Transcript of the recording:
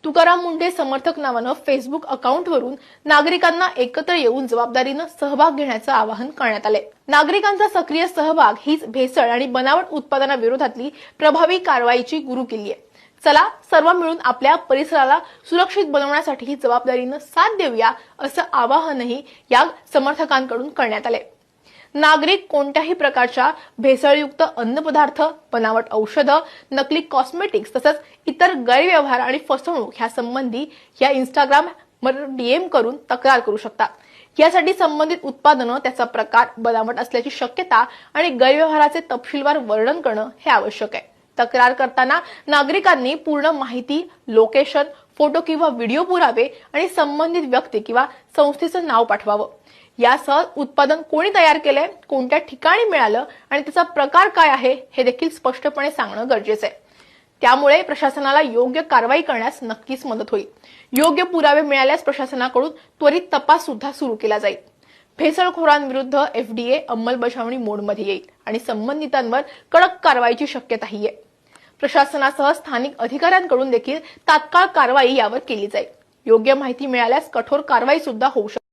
तुकाराम मुंढे समर्थक नावानं फेसबुक अकाउंटवरून नागरिकांना एकत्र येऊन जबाबदारीनं सहभाग घेण्याचं आवाहन करण्यात आले। नागरिकांचा सक्रिय सहभाग हीच भेसळ आणि बनावट उत्पादनाविरोधातली प्रभावी कारवाईची गुरुकिल्ली आहे। चला सर्व मिळून आपल्या परिसराला सुरक्षित बनवण्यासाठी ही जबाबदारीनं साथ देऊया असं आवाहनही या समर्थकांकडून करण्यात आले। नागरिक कोणत्याही प्रकारच्या भेसळयुक्त अन्नपदार्थ, बनावट औषधं, नकली कॉस्मेटिक्स तसंच इतर गैरव्यवहार आणि फसवणूक ह्या संबंधी या इंस्टाग्रामवर डीएम करून तक्रार करू शकतात। यासाठी संबंधित उत्पादनं, त्याचा प्रकार, बनावट असल्याची शक्यता आणि गैरव्यवहाराचे तपशीलवार वर्णन करणं हे आवश्यक आहे। तक्रार करताना नागरिकांनी पूर्ण माहिती, लोकेशन, फोटो किंवा व्हिडिओ पुरावे आणि संबंधित व्यक्ती किंवा संस्थेचं नाव पाठवावं। यासह उत्पादन कोणी तयार केलंय, कोणत्या ठिकाणी मिळालं आणि त्याचा प्रकार काय आहे हे देखील स्पष्टपणे सांगणं गरजेचं आहे। त्यामुळे प्रशासनाला योग्य कारवाई करण्यास नक्कीच मदत होईल। योग्य पुरावे मिळाल्यास प्रशासनाकडून त्वरित तपास सुद्धा सुरू केला जाईल। भेसळखोरांविरुद्ध एफडीए अंमलबजावणी मोडमध्ये येईल आणि संबंधितांवर कडक कारवाईची शक्यताही आहे। प्रशासनासह स्थानिक अधिकाऱ्यांकडून देखील तात्काळ कारवाई यावर केली जाईल। योग्य माहिती मिळाल्यास कठोर कारवाई सुद्धा होऊ शकते।